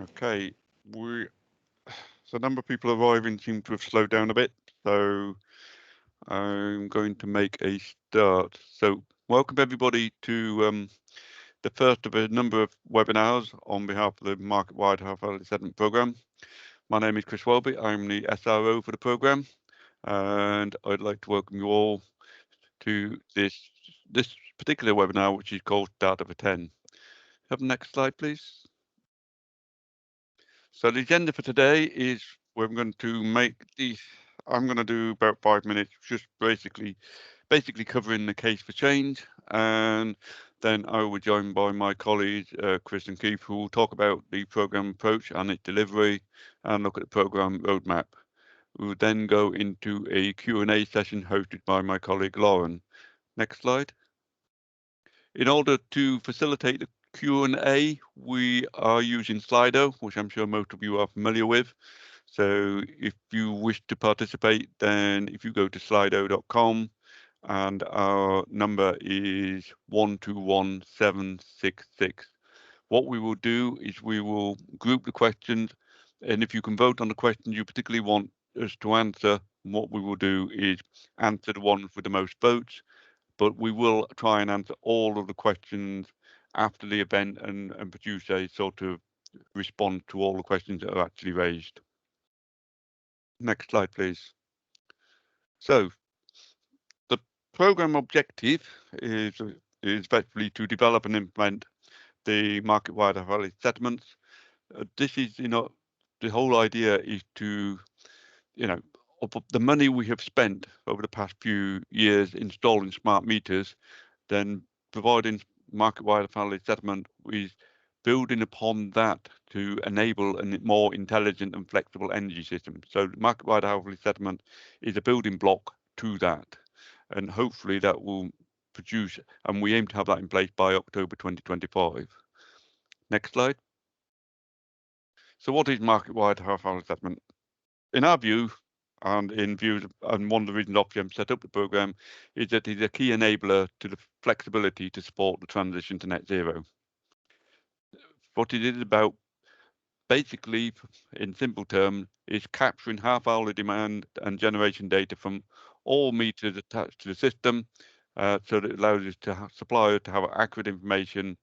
Okay, so a number of people arriving seem to have slowed down a bit, so I'm going to make a start. So welcome everybody to the first of a number of webinars on behalf of the Market-Wide Health Assessment Programme. My name is Chris Welby, I'm the SRO for the programme, and I'd like to welcome you all to this particular webinar, which is called Data for 10. Have the next slide, please. So the agenda for today is I'm going to do about 5 minutes, just basically covering the case for change, and then I will be joined by my colleagues Chris and Keith, who will talk about the programme approach and its delivery and look at the programme roadmap. We will then go into a Q&A session hosted by my colleague Lauren. Next slide. In order to facilitate the Q&A, we are using Slido, which I'm sure most of you are familiar with. So if you wish to participate, then if you go to slido.com, and our number is 121766. What we will do is we will group the questions, and if you can vote on the questions you particularly want us to answer, what we will do is answer the ones with the most votes, but we will try and answer all of the questions after the event and produce a sort of response to all the questions that are actually raised. Next slide, please. So the program objective is effectively to develop and implement the market-wide value settlements. This is, the whole idea is to, of the money we have spent over the past few years installing smart meters, then providing market-wide value settlement is building upon that to enable a more intelligent and flexible energy system. So market-wide value settlement is a building block to that, and hopefully that will produce, and we aim to have that in place by October 2025. Next slide. So what is market-wide half-hour settlement? In our view, and one of the reasons Ofgem set up the programme, is that it is a key enabler to the flexibility to support the transition to net zero. What it is about, basically, in simple terms, is capturing half-hourly demand and generation data from all meters attached to the system, so that it allows us to suppliers to have accurate information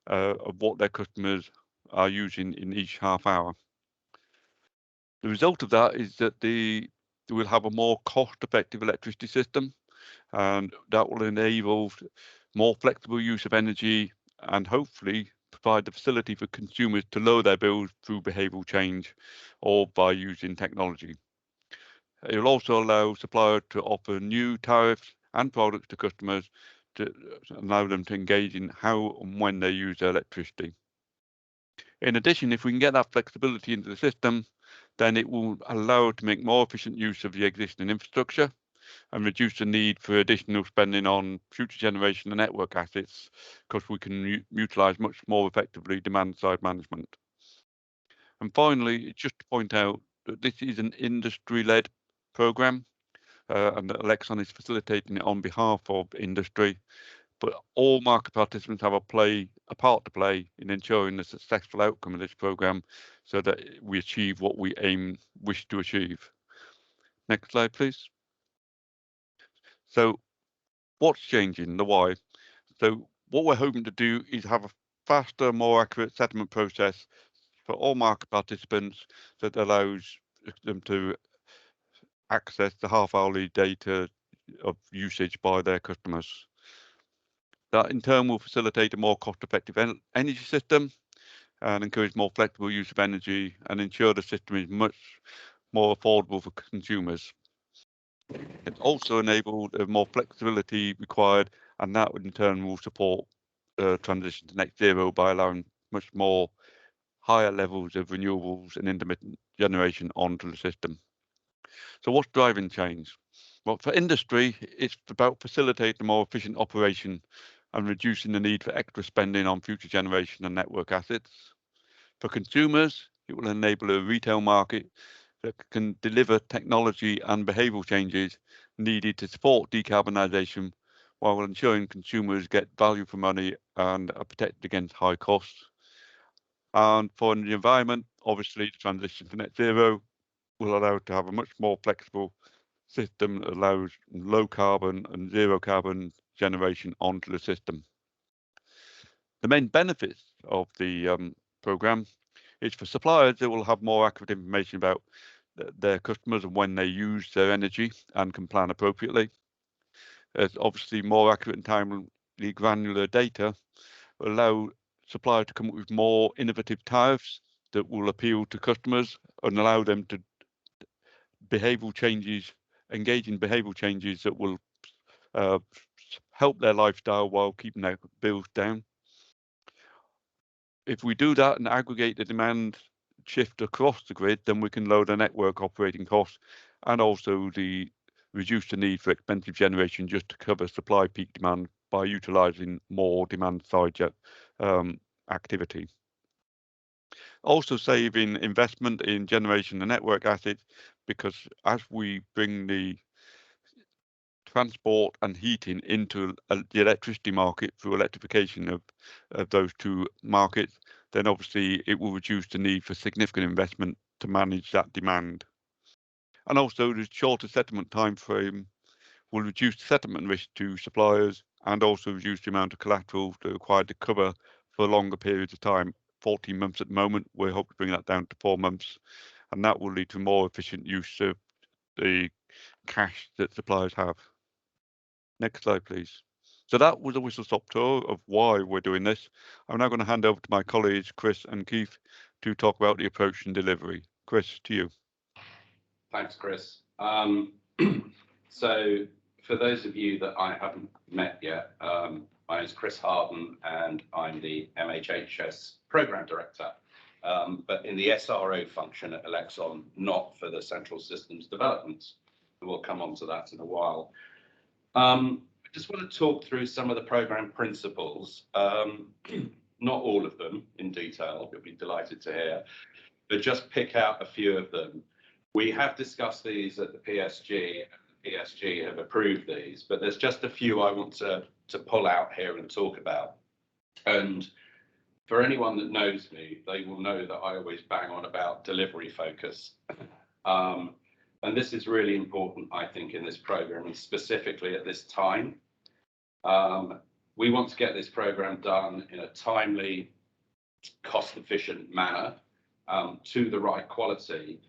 of what their customers are using in each half hour. The result of that is that we'll have a more cost-effective electricity system, and that will enable more flexible use of energy and hopefully provide the facility for consumers to lower their bills through behavioural change or by using technology. It will also allow suppliers to offer new tariffs and products to customers to allow them to engage in how and when they use their electricity. In addition, if we can get that flexibility into the system, then it will allow us to make more efficient use of the existing infrastructure and reduce the need for additional spending on future generation and network assets, because we can utilise much more effectively demand-side management. And finally, just to point out that this is an industry-led programme, and that Alexon is facilitating it on behalf of industry, but all market participants have a part to play in ensuring the successful outcome of this programme, so that we achieve what we wish to achieve. Next slide, please. So what's changing, the why? So what we're hoping to do is have a faster, more accurate settlement process for all market participants that allows them to access the half-hourly data of usage by their customers. That in turn will facilitate a more cost-effective energy system and encourage more flexible use of energy and ensure the system is much more affordable for consumers. It also enabled more flexibility required, and that in turn will support the transition to net zero by allowing much more higher levels of renewables and intermittent generation onto the system. So what's driving change? Well, for industry, it's about facilitating more efficient operation and reducing the need for extra spending on future generation and network assets. For consumers, it will enable a retail market that can deliver technology and behavioural changes needed to support decarbonisation, while ensuring consumers get value for money and are protected against high costs. And for the environment, obviously, the transition to net zero will allow it to have a much more flexible system that allows low carbon and zero carbon generation onto the system. The main benefits of the program is for suppliers, they will have more accurate information about their customers and when they use their energy and can plan appropriately. There's obviously more accurate and timely granular data will allow suppliers to come up with more innovative tariffs that will appeal to customers and allow them to engage in behavioural changes that will uh, help their lifestyle while keeping their bills down. If we do that and aggregate the demand shift across the grid, then we can lower the network operating costs and also reduce the need for expensive generation just to cover supply peak demand by utilising more demand side activity. Also saving investment in generation and network assets, because as we bring the transport and heating into the electricity market through electrification of those two markets, then obviously it will reduce the need for significant investment to manage that demand. And also the shorter settlement time frame will reduce the settlement risk to suppliers and also reduce the amount of collateral required to cover for longer periods of time. 14 months at the moment, we hope to bring that down to 4 months, and that will lead to more efficient use of the cash that suppliers have. Next slide, please. So that was a whistle-stop tour of why we're doing this. I'm now going to hand over to my colleagues, Chris and Keith, to talk about the approach and delivery. Chris, to you. Thanks, Chris. So for those of you that I haven't met yet, my name is Chris Harden and I'm the MHHS Program Director, but in the SRO function at Elexon, not for the Central Systems Development. We'll come on to that in a while. I just want to talk through some of the program principles, not all of them in detail, you'll be delighted to hear, but just pick out a few of them. We have discussed these at the PSG, and the PSG have approved these, but there's just a few I want to pull out here and talk about. And for anyone that knows me, they will know that I always bang on about delivery focus. And this is really important, I think, in this program, and specifically at this time. We want to get this program done in a timely, cost-efficient manner, to the right quality.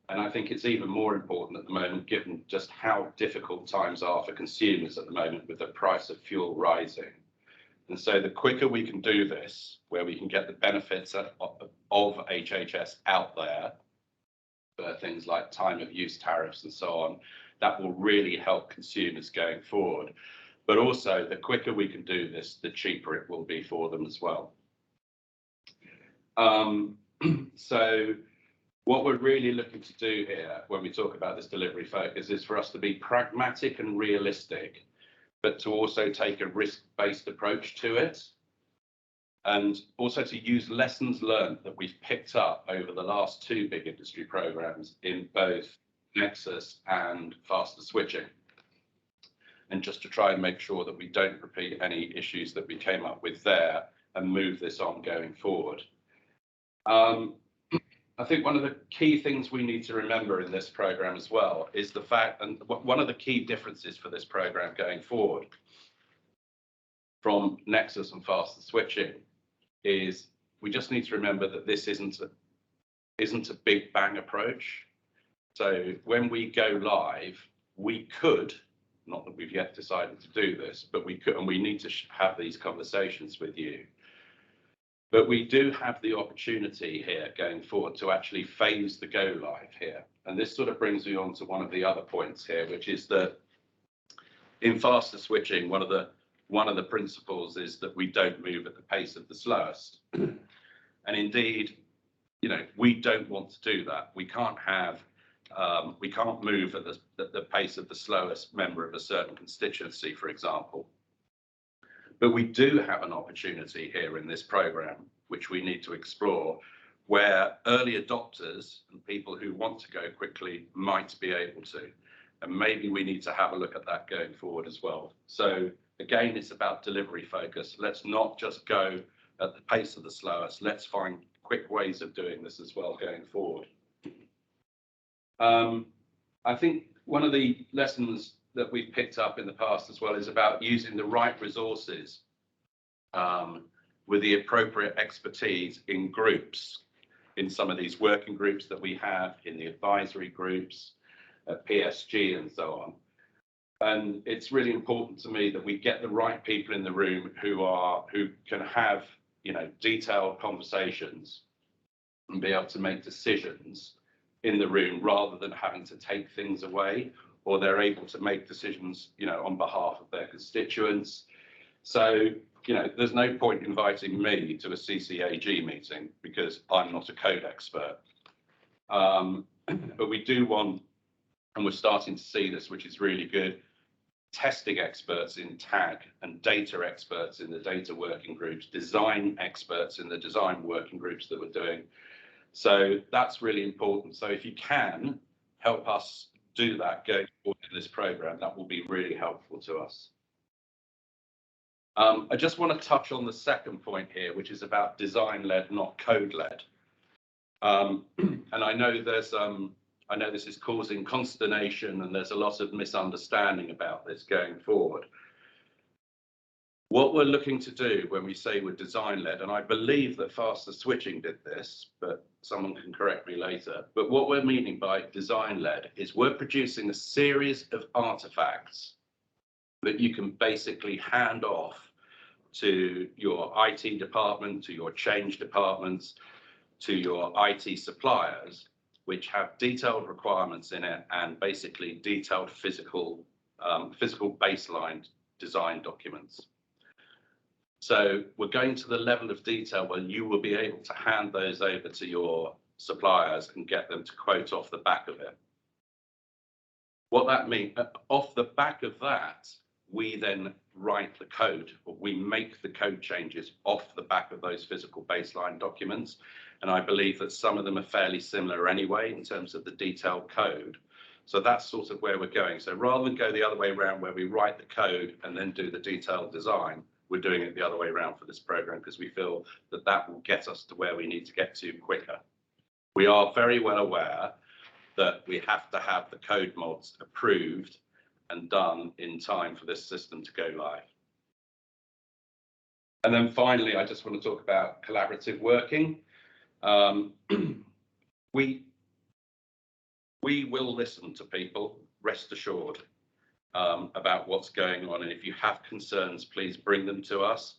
And I think it's even more important at the moment, given just how difficult times are for consumers at the moment with the price of fuel rising. And so the quicker we can do this, where we can get the benefits of HHS out there, for things like time of use tariffs and so on, that will really help consumers going forward. But also, the quicker we can do this, the cheaper it will be for them as well. So what we're really looking to do here when we talk about this delivery focus is for us to be pragmatic and realistic, but to also take a risk-based approach to it. And also to use lessons learned that we've picked up over the last two big industry programs in both Nexus and faster switching. And just to try and make sure that we don't repeat any issues that we came up with there and move this on going forward. I think one of the key things we need to remember in this program as well is the fact, and one of the key differences for this program going forward from Nexus and faster switching is we just need to remember that this isn't a big bang approach. So when we go live, we could, not that we've yet decided to do this, but we could, and we need to have these conversations with you. But we do have the opportunity here going forward to actually phase the go live here. And this sort of brings me on to one of the other points here, which is that in faster switching, one of the principles is that we don't move at the pace of the slowest. And indeed, you know, we don't want to do that. We can't move at the pace of the slowest member of a certain constituency, for example. But we do have an opportunity here in this program, which we need to explore, where early adopters and people who want to go quickly might be able to. And maybe we need to have a look at that going forward as well. So again, it's about delivery focus. Let's not just go at the pace of the slowest. Let's find quick ways of doing this as well going forward. I think one of the lessons that we've picked up in the past as well is about using the right resources with the appropriate expertise in groups, in some of these working groups that we have, in the advisory groups, at PSG and so on. And it's really important to me that we get the right people in the room who can have, you know, detailed conversations and be able to make decisions in the room rather than having to take things away, or they're able to make decisions, you know, on behalf of their constituents. So, you know, there's no point inviting me to a CCAG meeting because I'm not a code expert. But we do want, and we're starting to see this, which is really good, testing experts in tag and data experts in the data working groups, design experts in the design working groups that we're doing. So that's really important. So if you can help us do that going forward in this program, that will be really helpful to us. I just want to touch on the second point here, which is about design-led, not code-led. And I know this is causing consternation and there's a lot of misunderstanding about this going forward. What we're looking to do when we say we're design-led, and I believe that faster switching did this, but someone can correct me later, but what we're meaning by design-led is we're producing a series of artifacts that you can basically hand off to your IT department, to your change departments, to your IT suppliers, which have detailed requirements in it and basically detailed physical baseline design documents. So we're going to the level of detail where you will be able to hand those over to your suppliers and get them to quote off the back of it. What that means, off the back of that, we then write the code, or we make the code changes off the back of those physical baseline documents. And I believe that some of them are fairly similar anyway in terms of the detailed code. So that's sort of where we're going. So rather than go the other way around where we write the code and then do the detailed design, we're doing it the other way around for this program because we feel that that will get us to where we need to get to quicker. We are very well aware that we have to have the code mods approved and done in time for this system to go live. And then finally, I just want to talk about collaborative working. We will listen to people, rest assured, about what's going on. And if you have concerns, please bring them to us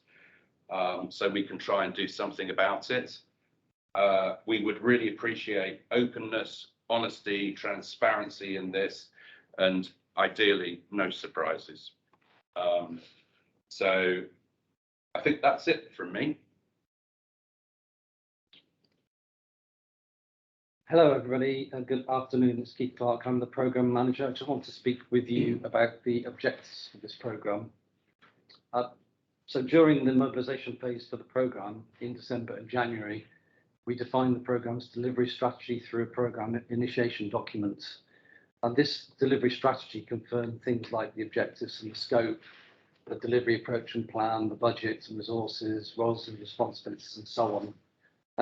so we can try and do something about it. We would really appreciate openness, honesty, transparency in this, and ideally no surprises. So I think that's it from me. Hello, everybody, and good afternoon. It's Keith Clark. I'm the Programme Manager. I just want to speak with you about the objectives for this programme. So during the mobilisation phase for the programme in December and January, we defined the programme's delivery strategy through a programme initiation document. And this delivery strategy confirmed things like the objectives and the scope, the delivery approach and plan, the budget and resources, roles and responsibilities, and so on.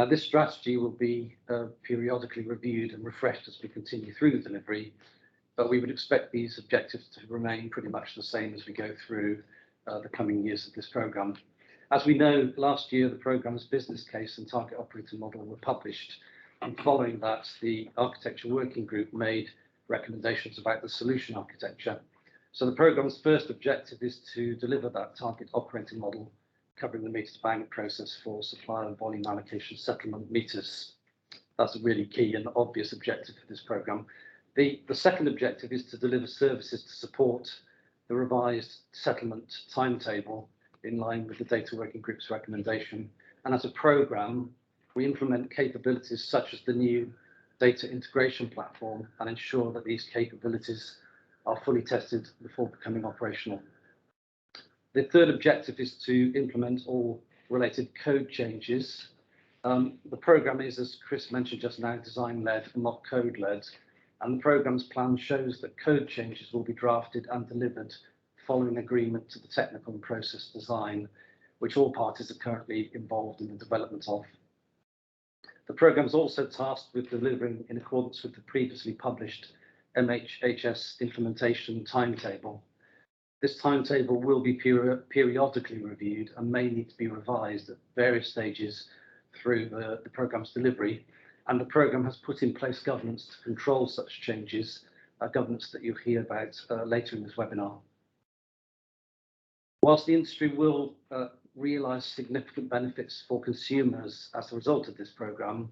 This strategy will be periodically reviewed and refreshed as we continue through the delivery, but we would expect these objectives to remain pretty much the same as we go through the coming years of this programme. As we know, last year the programme's business case and target operating model were published, and following that, the architecture working group made recommendations about the solution architecture. So the programme's first objective is to deliver that target operating model covering the meter to bank process for supplier and volume allocation settlement meters. That's a really key and obvious objective for this programme. The second objective is to deliver services to support the revised settlement timetable in line with the data working group's recommendation. And as a programme, we implement capabilities such as the new data integration platform and ensure that these capabilities are fully tested before becoming operational. The third objective is to implement all related code changes. The programme is, as Chris mentioned just now, design-led and not code-led. And the programme's plan shows that code changes will be drafted and delivered following agreement to the technical and process design. which all parties are currently involved in the development of. The programme is also tasked with delivering in accordance with the previously published MHHS implementation timetable. This timetable will be periodically reviewed and may need to be revised at various stages through the programme's delivery, and the programme has put in place governance to control such changes, governance that you'll hear about later in this webinar. Whilst the industry will realise significant benefits for consumers as a result of this programme,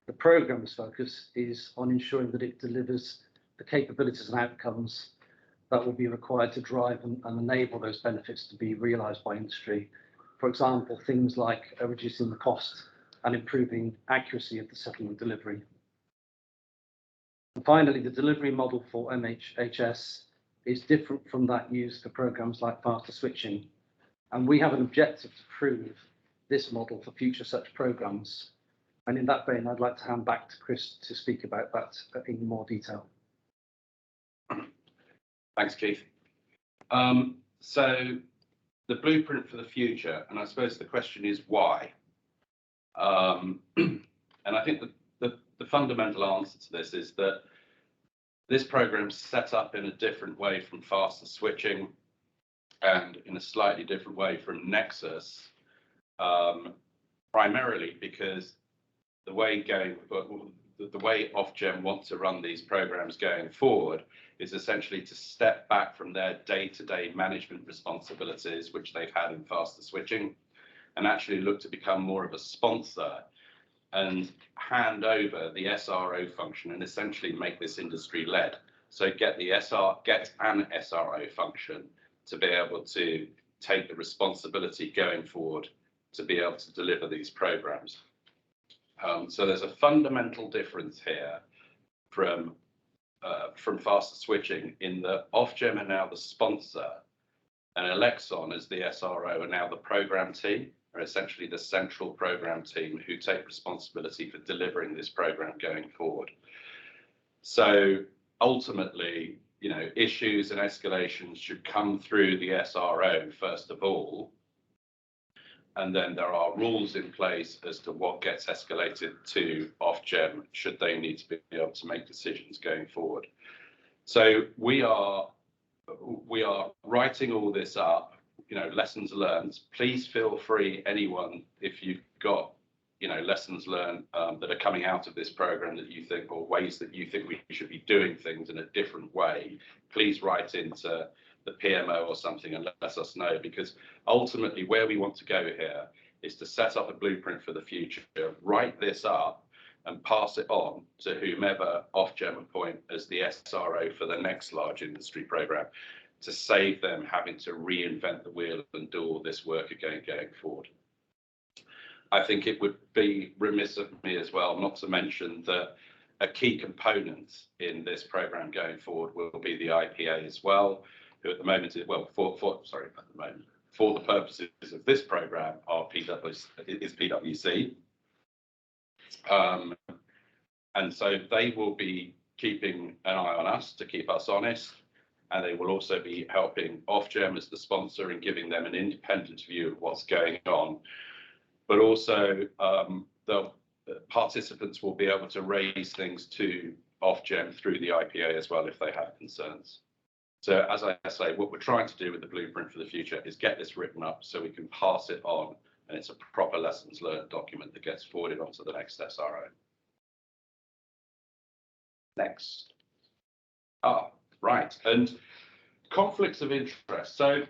the programme's focus is on ensuring that it delivers the capabilities and outcomes that will be required to drive and enable those benefits to be realised by industry. For example, things like reducing the cost and improving accuracy of the settlement delivery. And finally, the delivery model for MHHS is different from that used for programmes like faster switching. And we have an objective to prove this model for future such programmes. And in that vein, I'd like to hand back to Chris to speak about that in more detail. Thanks, Keith. So the blueprint for the future, and I suppose the question is why? And I think the fundamental answer to this is that this program's set up in a different way from faster switching and in a slightly different way from Nexus, primarily because the way Ofgem want to run these programs going forward is essentially to step back from their day-to-day management responsibilities, which they've had in faster switching, and actually look to become more of a sponsor and hand over the SRO function and essentially make this industry led. So get an SRO function to be able to take the responsibility going forward to be able to deliver these programs. So there's a fundamental difference here from faster switching in that Ofgem are now the sponsor and Elexon as the SRO are now the program team, are essentially the central program team who take responsibility for delivering this program going forward. So ultimately, you know, issues and escalations should come through the SRO first of all, and then there are rules in place as to what gets escalated to Ofgem should they need to be able to make decisions going forward. So we are writing all this up, you know, lessons learned. Please feel free, anyone, if you've got, you know, lessons learned that are coming out of this program that you think, or ways that you think we should be doing things in a different way, please write into the PMO or something and let us know, because ultimately where we want to go here is to set up a blueprint for the future, write this up and pass it on to whomever Ofgem appoint as the SRO for the next large industry program, to save them having to reinvent the wheel and do all this work again going forward. I think it would be remiss of me as well not to mention that a key component in this program going forward will be the IPA as well, who at the moment is, well, for the purposes of this program are PwC. And so they will be keeping an eye on us to keep us honest, and they will also be helping Ofgem as the sponsor and giving them an independent view of what's going on. But also the participants will be able to raise things to Ofgem through the IPA as well if they have concerns. So as I say, what we're trying to do with the blueprint for the future is get this written up so we can pass it on, and it's a proper lessons learned document that gets forwarded onto the next SRO. Next. Right, and conflicts of interest. So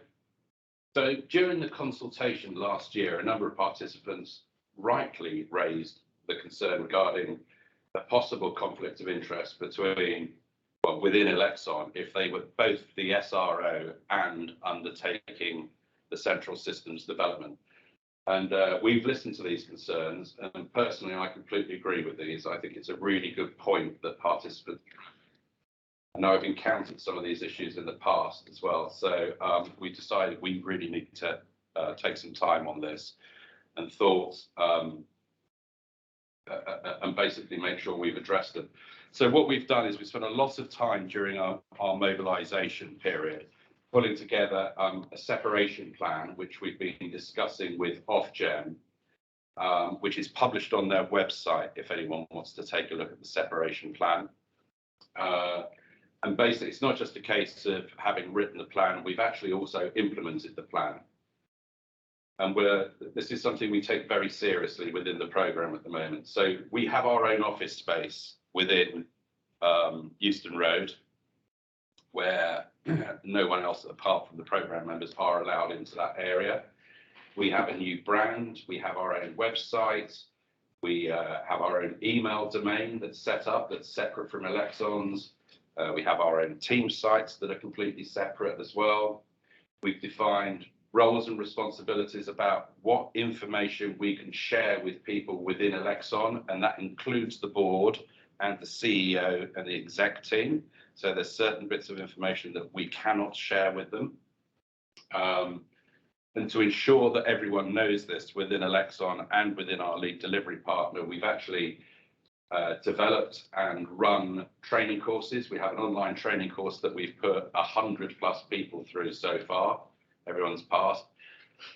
during the consultation last year, a number of participants rightly raised the concern regarding the possible conflict of interest between, well, within Elexon, if they were both the SRO and undertaking the central systems development. And we've listened to these concerns, and personally, I completely agree with these. I think it's a really good point that participants, I know I've encountered some of these issues in the past as well. So we decided we really need to take some time on this and thoughts and basically make sure we've addressed them. So what we've done is we spent a lot of time during our mobilisation period pulling together a separation plan, which we've been discussing with Ofgem, which is published on their website if anyone wants to take a look at the separation plan. And basically, it's not just a case of having written the plan, we've actually also implemented the plan. And this is something we take very seriously within the programme at the moment. So we have our own office space within Euston Road, where no one else apart from the programme members are allowed into that area. We have a new brand, we have our own website, we have our own email domain that's set up, that's separate from Elexon's. We have our own team sites that are completely separate as well. We've defined roles and responsibilities about what information we can share with people within Elexon, and that includes the board and the CEO and the exec team. So there's certain bits of information that we cannot share with them. And to ensure that everyone knows this within Elexon and within our lead delivery partner, we've actually developed and run training courses. We have an online training course that we've put 100+ people through so far. Everyone's passed.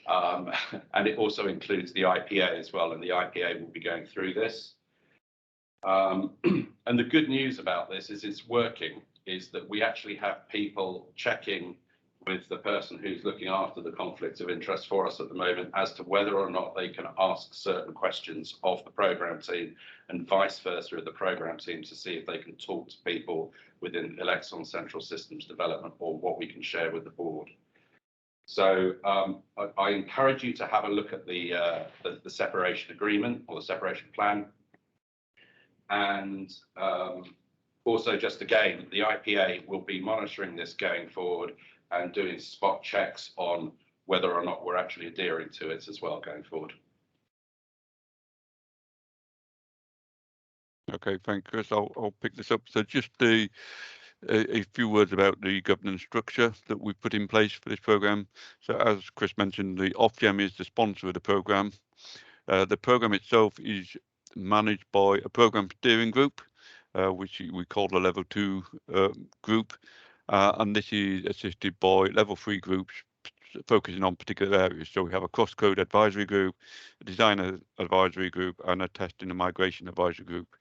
And it also includes the IPA as well, and the IPA will be going through this. And the good news about this is it's working, is that we actually have people checking with the person who's looking after the conflict of interest for us at the moment as to whether or not they can ask certain questions of the programme team, and vice versa of the programme team, to see if they can talk to people within Elexon Central Systems Development or what we can share with the board. So I encourage you to have a look at the separation agreement or the separation plan. And also, just again, the IPA will be monitoring this going forward and doing spot checks on whether or not we're actually adhering to it as well going forward. Okay, thank you, Chris. I'll pick this up. So just a few words about the governance structure that we've put in place for this programme. So as Chris mentioned, the Ofgem is the sponsor of the programme. The programme itself is managed by a programme steering group, which we call the level 2 group. And this is assisted by level 3 groups focusing on particular areas. So we have a cross-code advisory group, a design advisory group, and a testing and migration advisory group.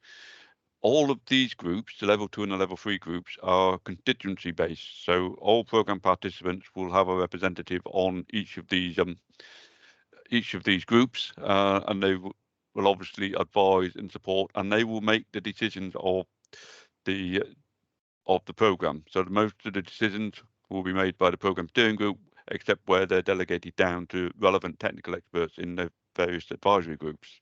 All of these groups, the level 2 and the level 3 groups, are constituency based. So all programme participants will have a representative on each of these groups, and they will obviously advise and support, and they will make the decisions of the programme. So most of the decisions will be made by the programme steering group, except where they're delegated down to relevant technical experts in the various advisory groups.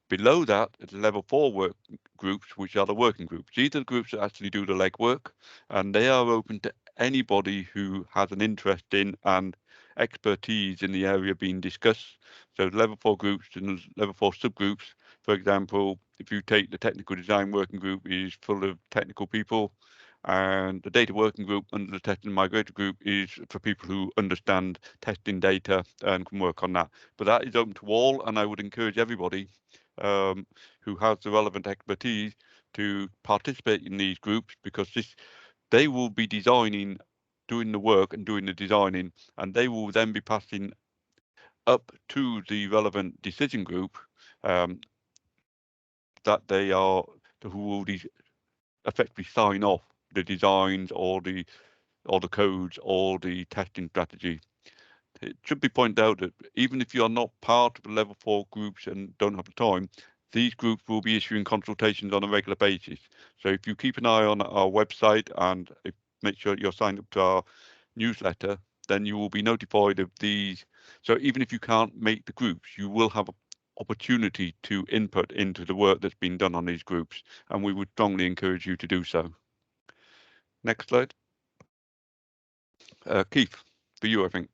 Below that, the level 4 work groups, which are the working groups. These are the groups that actually do the legwork, and they are open to anybody who has an interest in and expertise in the area being discussed. So the level 4 groups and level 4 subgroups, for example, if you take the technical design working group, is full of technical people, and the data working group under the testing and migration group is for people who understand testing data and can work on that. But that is open to all, and I would encourage everybody who has the relevant expertise to participate in these groups, because they will be designing, doing the work and doing the designing, and they will then be passing up to the relevant decision group that they are, who will effectively sign off the designs or the codes or the testing strategy. It should be pointed out that even if you are not part of the level 4 groups and don't have the time, these groups will be issuing consultations on a regular basis. So if you keep an eye on our website and make sure you're signed up to our newsletter, then you will be notified of these. So even if you can't make the groups, you will have an opportunity to input into the work that's been done on these groups, and we would strongly encourage you to do so. Next slide. Keith, for you, I think.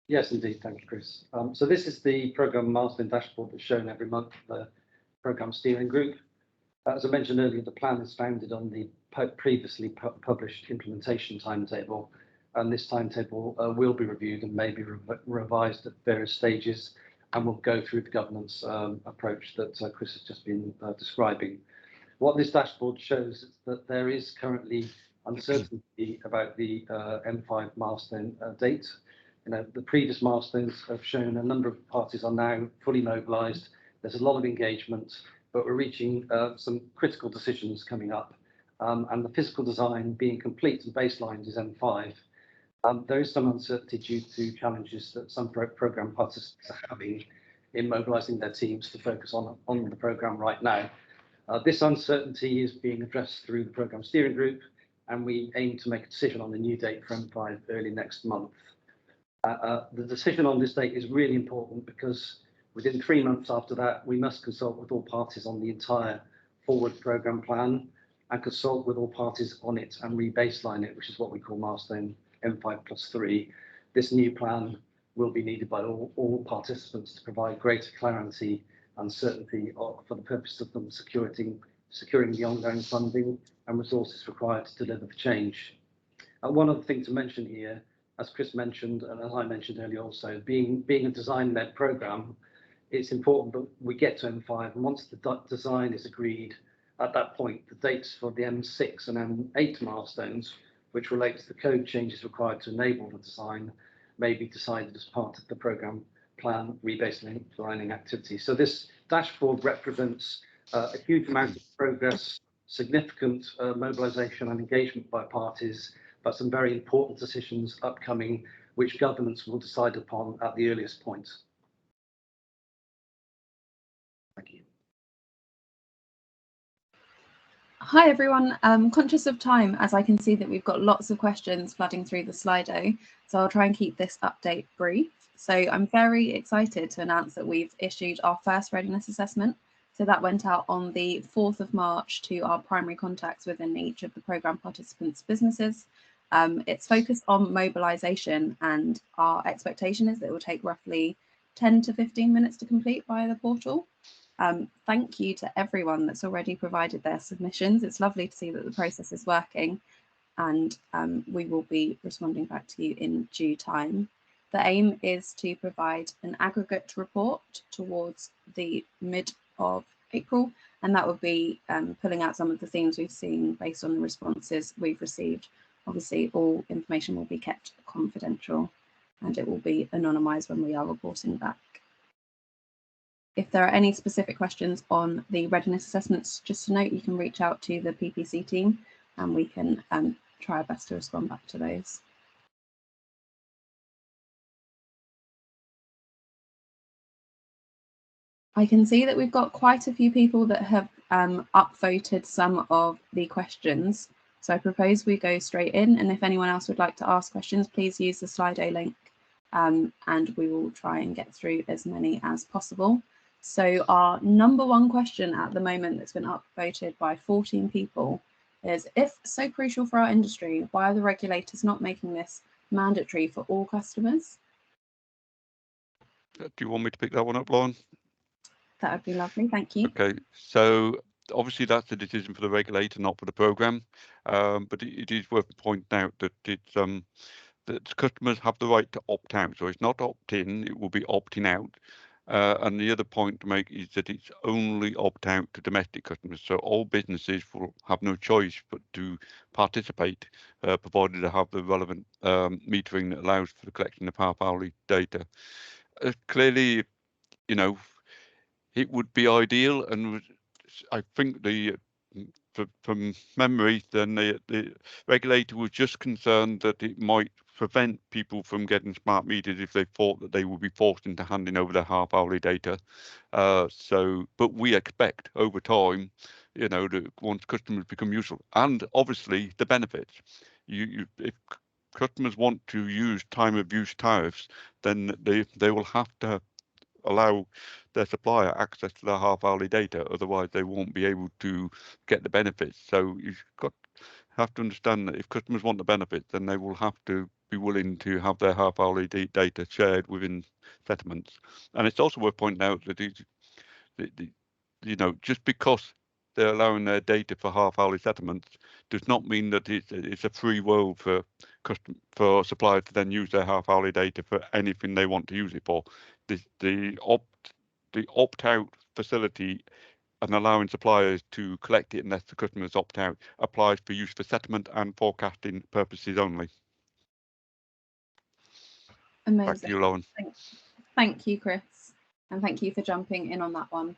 Yes, indeed. Thank you, Chris. So this is the programme milestone dashboard that's shown every month, the programme steering group. As I mentioned earlier, the plan is founded on the previously published implementation timetable, and this timetable will be reviewed and may be revised at various stages, and will go through the governance approach that Chris has just been describing. What this dashboard shows is that there is currently uncertainty about the M5 milestone date. The previous milestones have shown a number of parties are now fully mobilised. There's a lot of engagement, but we're reaching some critical decisions coming up. And the physical design being complete and baselined is M5. There is some uncertainty due to challenges that some programme participants are having in mobilising their teams to focus on the programme right now. This uncertainty is being addressed through the programme steering group, and we aim to make a decision on the new date for M5 early next month. The decision on this date is really important because within 3 months after that, we must consult with all parties on the entire forward programme plan and consult with all parties on it and re-baseline it, which is what we call milestone M5+3. This new plan will be needed by all participants to provide greater clarity and certainty for the purpose of them securing the ongoing funding and resources required to deliver the change. One other thing to mention here, as Chris mentioned, and as I mentioned earlier also, being a design-led programme, it's important that we get to M5, and once the design is agreed, at that point, the dates for the M6 and M8 milestones, which relate to the code changes required to enable the design, may be decided as part of the programme plan rebaselining activity. So this dashboard represents a huge amount of progress, significant mobilisation and engagement by parties, but some very important decisions upcoming, which governance will decide upon at the earliest point. Thank you. Hi everyone, I'm conscious of time as I can see that we've got lots of questions flooding through the Slido, so I'll try and keep this update brief. So I'm very excited to announce that we've issued our first readiness assessment. So that went out on the 4th of March to our primary contacts within each of the programme participants' businesses. It's focused on mobilisation, and our expectation is that it will take roughly 10 to 15 minutes to complete via the portal. Thank you to everyone that's already provided their submissions. It's lovely to see that the process is working, and we will be responding back to you in due time. The aim is to provide an aggregate report towards the mid of April, and that will be pulling out some of the themes we've seen based on the responses we've received. Obviously, all information will be kept confidential, and it will be anonymised when we are reporting back. If there are any specific questions on the readiness assessments, just to note, you can reach out to the PPC team and we can try our best to respond back to those. I can see that we've got quite a few people that have upvoted some of the questions. So I propose we go straight in, and if anyone else would like to ask questions, please use the Slido link and we will try and get through as many as possible. So our number one question at the moment that's been upvoted by 14 people is, if so crucial for our industry, why are the regulators not making this mandatory for all customers? Do you want me to pick that one up, Lauren? That would be lovely, thank you. Okay, so obviously that's a decision for the regulator, not for the programme, but it is worth pointing out that it's that customers have the right to opt out. So it's not opt-in, it will be opting out. And the other point to make is that it's only opt out to domestic customers. So all businesses will have no choice but to participate, provided they have the relevant metering that allows for the collection of half-hourly data. Clearly, you know, it would be ideal, and I think from memory, then the regulator was just concerned that it might prevent people from getting smart meters if they thought that they would be forced into handing over their half-hourly data. But we expect over time, you know, that once customers become useful, and obviously the benefits. If customers want to use time of use tariffs, then they will have to allow their supplier access to their half-hourly data, otherwise they won't be able to get the benefits. So you've have to understand that if customers want the benefits, then they will have to be willing to have their half-hourly data shared within settlements. And it's also worth pointing out that you know, just because they're allowing their data for half-hourly settlements does not mean that it's a free world for suppliers to then use their half-hourly data for anything they want to use it for. The opt-out facility and allowing suppliers to collect it unless the customers opt out applies for use for settlement and forecasting purposes only. Amazing. Back to you, Lauren. Thank you, Chris, and thank you for jumping in on that one.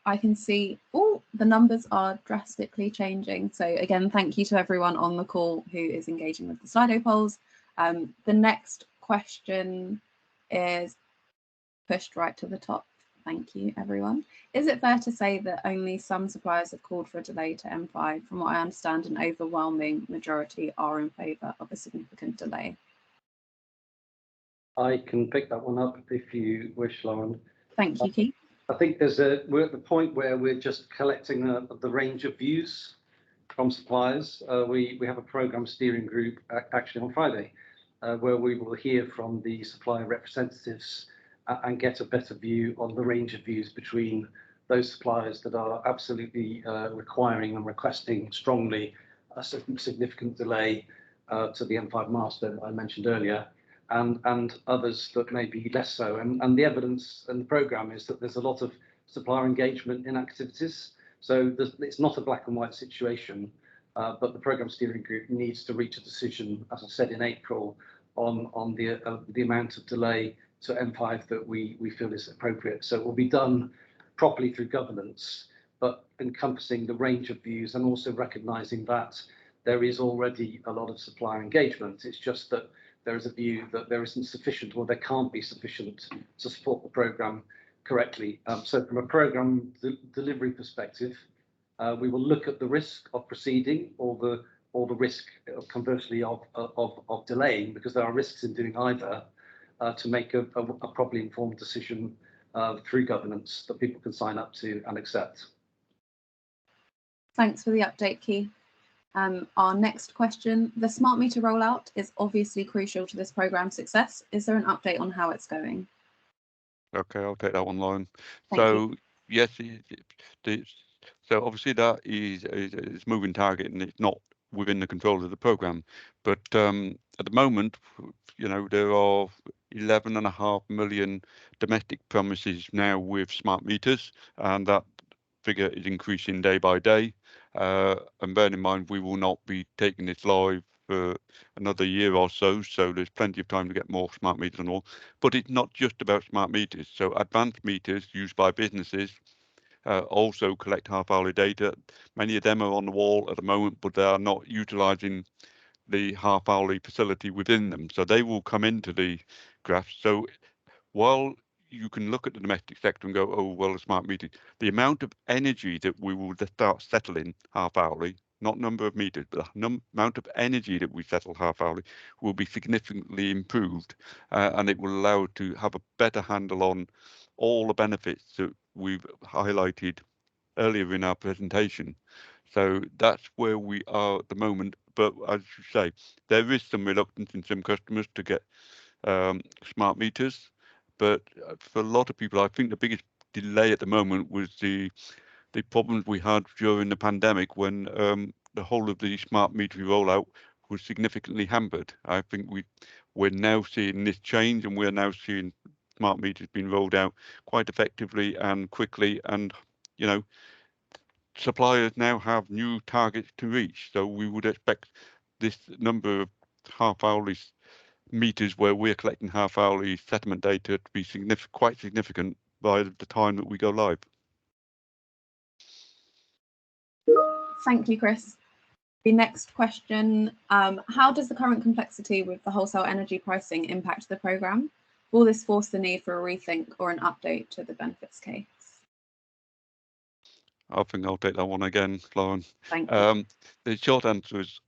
I can see, the numbers are drastically changing. So again, thank you to everyone on the call who is engaging with the Slido polls. The next question is pushed right to the top. Thank you, everyone. Is it fair to say that only some suppliers have called for a delay to M5? From what I understand, an overwhelming majority are in favour of a significant delay. I can pick that one up if you wish, Lauren. Thank you, Keith. I think we're at the point where we're just collecting the range of views from suppliers. We have a program steering group actually on Friday, where we will hear from the supplier representatives and get a better view on the range of views between those suppliers that are absolutely requiring and requesting strongly a significant delay to the M5 milestone that I mentioned earlier, and others that may be less so. And the evidence and the programme is that there's a lot of supplier engagement in activities. So it's not a black and white situation, but the programme steering group needs to reach a decision, as I said, in April, on the amount of delay to M5 that we feel is appropriate. So it will be done properly through governance, but encompassing the range of views and also recognising that there is already a lot of supplier engagement. It's just that there is a view that there isn't sufficient, or there can't be sufficient to support the programme correctly. So from a programme delivery perspective, we will look at the risk of proceeding or the risk, conversely, of delaying, because there are risks in doing either, to make a properly informed decision through governance that people can sign up to and accept. Thanks for the update, Keith. Our next question, the smart meter rollout is obviously crucial to this programme's success. Is there an update on how it's going? Okay, I'll take that one, Lauren. Thank you. Yes, so obviously that is a moving target and it's not within the control of the programme. But at the moment, there are 11.5 million domestic premises now with smart meters, and that figure is increasing day by day. And bear in mind, we will not be taking this live for another year or so there's plenty of time to get more smart meters and all. But it's not just about smart meters. So advanced meters used by businesses also collect half-hourly data. Many of them are on the wall at the moment, but they are not utilising the half-hourly facility within them. So they will come into the graph. So while you can look at the domestic sector and go, oh, well, the smart meter, the amount of energy that we will start settling half-hourly, not number of meters, but the amount of energy that we settle half-hourly will be significantly improved, and it will allow us to have a better handle on all the benefits that we've highlighted earlier in our presentation. So that's where we are at the moment. But as you say, there is some reluctance in some customers to get smart meters. But for a lot of people, I think the biggest delay at the moment was the problems we had during the pandemic when the whole of the smart meter rollout was significantly hampered. I think we're now seeing this change, and we're now seeing smart meters being rolled out quite effectively and quickly, and suppliers now have new targets to reach. So we would expect this number of half-hourly meters where we're collecting half-hourly settlement data to be quite significant by the time that we go live. Thank you, Chris. The next question, how does the current complexity with the wholesale energy pricing impact the programme? Will this force the need for a rethink or an update to the benefits case? I think I'll take that one again, Lauren. Thank you. The short answer is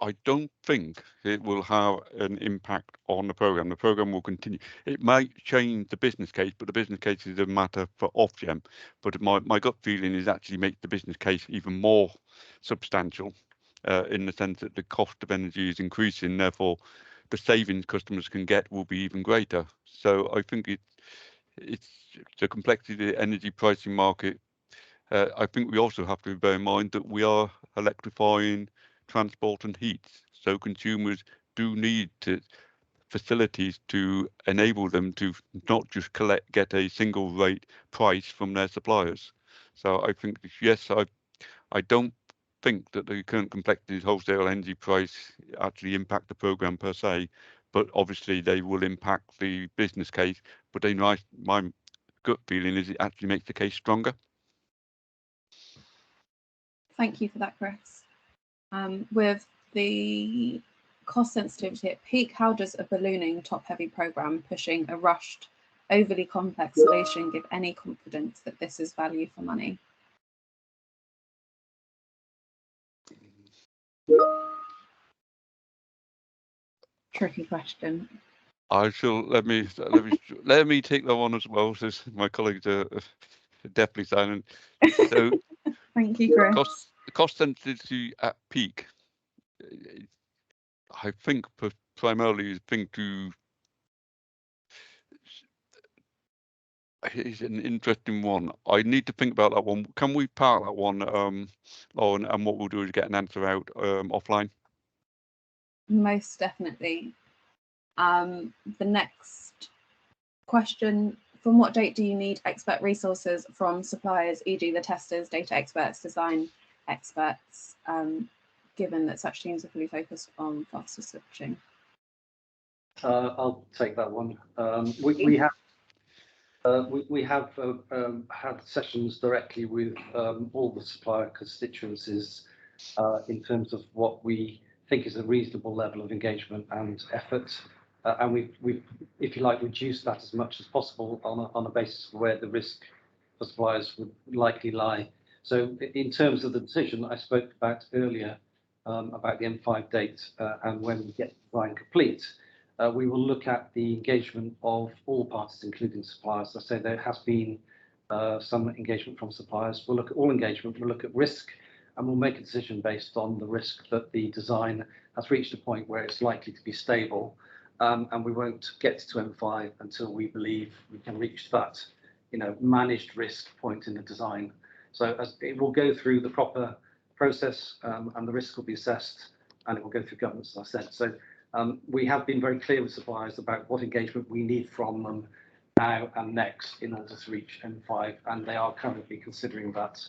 I don't think it will have an impact on the programme. The programme will continue. It might change the business case, but the business case is a matter for Ofgem. But my gut feeling is actually make the business case even more substantial in the sense that the cost of energy is increasing. Therefore, the savings customers can get will be even greater. So I think it's the complexity of the energy pricing market. I think we also have to bear in mind that we are electrifying transport and heat. So consumers do need facilities to enable them to not just get a single rate price from their suppliers. So I think, yes, I don't think that the current complexities wholesale energy price actually impact the program per se, but obviously they will impact the business case. But then my gut feeling is it actually makes the case stronger. Thank you for that, Chris. With the cost sensitivity at peak, how does a ballooning top-heavy program pushing a rushed, overly complex solution give any confidence that this is value for money? Tricky question. I shall let me take that one as well, since my colleagues are definitely silent. So thank you, Chris. Cost sensitivity at peak, I think primarily is it's an interesting one. I need to think about that one. Can we park that one, Lauren, and what we'll do is get an answer out offline? Most definitely. The next question, from what date do you need expert resources from suppliers, e.g. the testers, data experts, design experts, given that such teams are fully focused on faster switching? I'll take that one. We have had sessions directly with all the supplier constituencies in terms of what we think is a reasonable level of engagement and effort, and we've, if you like, reduced that as much as possible on a basis of where the risk for suppliers would likely lie. So in terms of the decision I spoke about earlier about the M5 date and when we get design complete, we will look at the engagement of all parties, including suppliers. I say there has been some engagement from suppliers. We'll look at all engagement, we'll look at risk, and we'll make a decision based on the risk that the design has reached a point where it's likely to be stable. And we won't get to M5 until we believe we can reach that, managed risk point in the design. So as it will go through the proper process, and the risk will be assessed, and it will go through governance, as I said. So we have been very clear with suppliers about what engagement we need from them now and next in order to reach M5, and they are currently considering that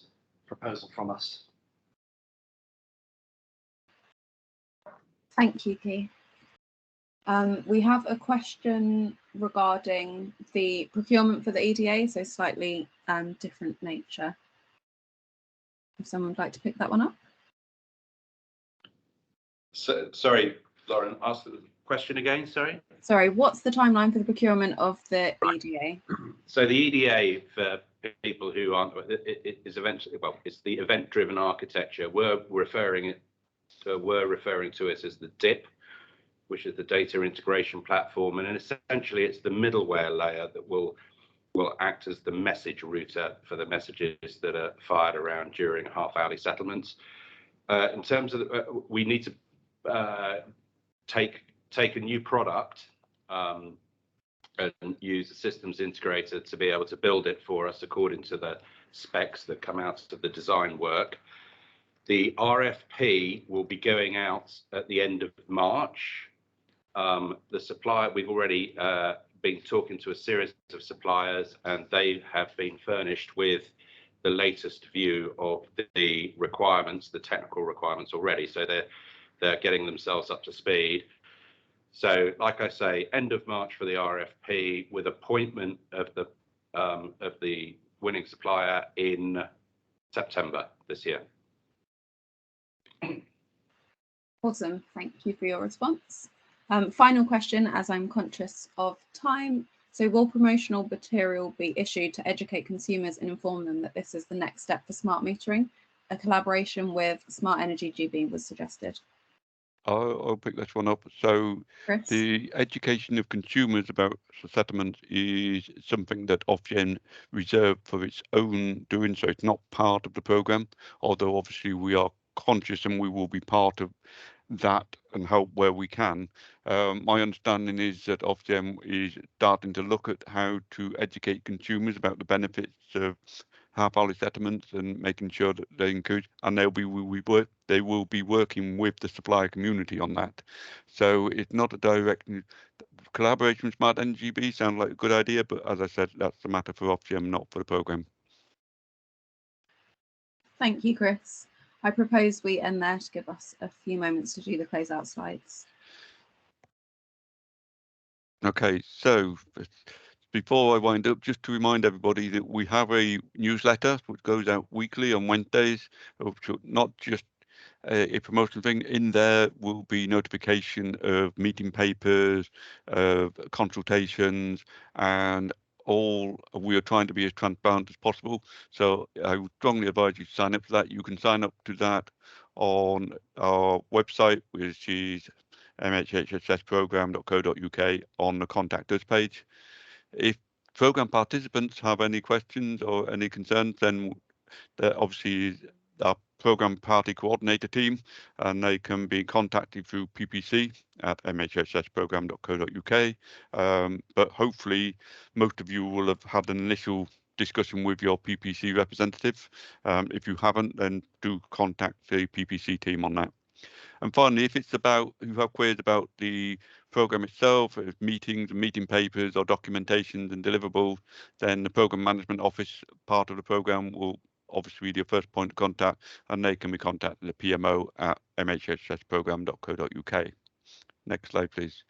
proposal from us. Thank you, Keith. We have a question regarding the procurement for the EDA, so slightly different nature. If someone would like to pick that one up. So, sorry, Lauren, ask the question again, sorry? Sorry, what's the timeline for the procurement of the EDA? So the EDA, for people who aren't, it is eventually, well, it's the event-driven architecture. We're referring to it as the DIP, which is the data integration platform, and essentially it's the middleware layer that will act as the message router for the messages that are fired around during half-hourly settlements. In terms of we need to take a new product and use a systems integrator to be able to build it for us according to the specs that come out of the design work. The RFP will be going out at the end of March. The supplier, we've already been talking to a series of suppliers, and they have been furnished with the latest view of the requirements, the technical requirements already. So they're getting themselves up to speed. So, like I say, end of March for the RFP, with appointment of the winning supplier in September this year. Awesome, thank you for your response. Final question, as I'm conscious of time. So will promotional material be issued to educate consumers and inform them that this is the next step for smart metering? A collaboration with Smart Energy GB was suggested. I'll pick this one up. So Chris? The education of consumers about settlement is something that Ofgem reserved for its own doing, so it's not part of the programme, although obviously we are conscious and we will be part of that and help where we can. My understanding is that Ofgem is starting to look at how to educate consumers about the benefits of half-hourly settlements and making sure that they encourage, and they will be working with the supplier community on that. So it's not a direct collaboration with Smart Energy GB. Sounds like a good idea, but as I said, that's a matter for Ofgem, not for the programme. Thank you, Chris. I propose we end there to give us a few moments to do the closeout slides. Okay, so before I wind up, just to remind everybody that we have a newsletter which goes out weekly on Wednesdays, which will not just a promotional thing. In there will be notification of meeting papers, consultations, and all. We are trying to be as transparent as possible. So I would strongly advise you to sign up for that. You can sign up to that on our website, which is mhhsprogram.co.uk, on the contact us page. If program participants have any questions or any concerns, then obviously our program party coordinator team, and they can be contacted through ppc at mhhsprogram.co.uk. But hopefully most of you will have had an initial discussion with your ppc representative. If you haven't, then do contact the ppc team on that. And finally, if it's about, you have queries about the program itself, meetings and meeting papers or documentations and deliverables, then the program management office part of the program will obviously be your first point of contact, and they can be contacted at PMO at mhhsprogram.co.uk. Next slide, please.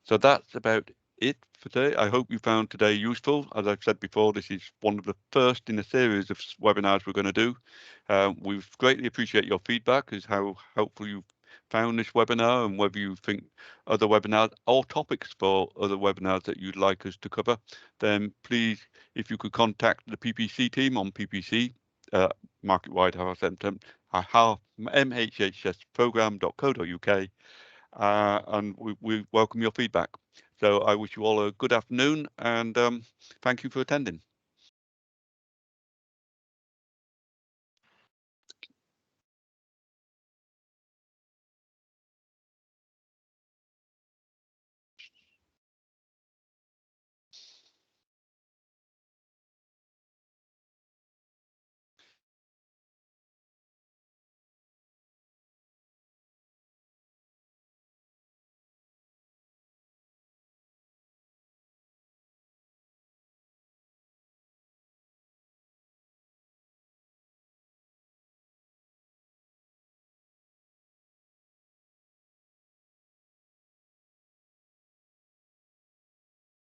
So that's about it for today. I hope you found today useful. As I've said before, this is one of the first in a series of webinars we're going to do. We greatly appreciate your feedback as how helpful you found this webinar, and whether you think other webinars or topics for other webinars that you'd like us to cover, then please, if you could contact the PPC team on PPC, market-wide mhhsprogram.co.uk, and we welcome your feedback. So I wish you all a good afternoon, and thank you for attending.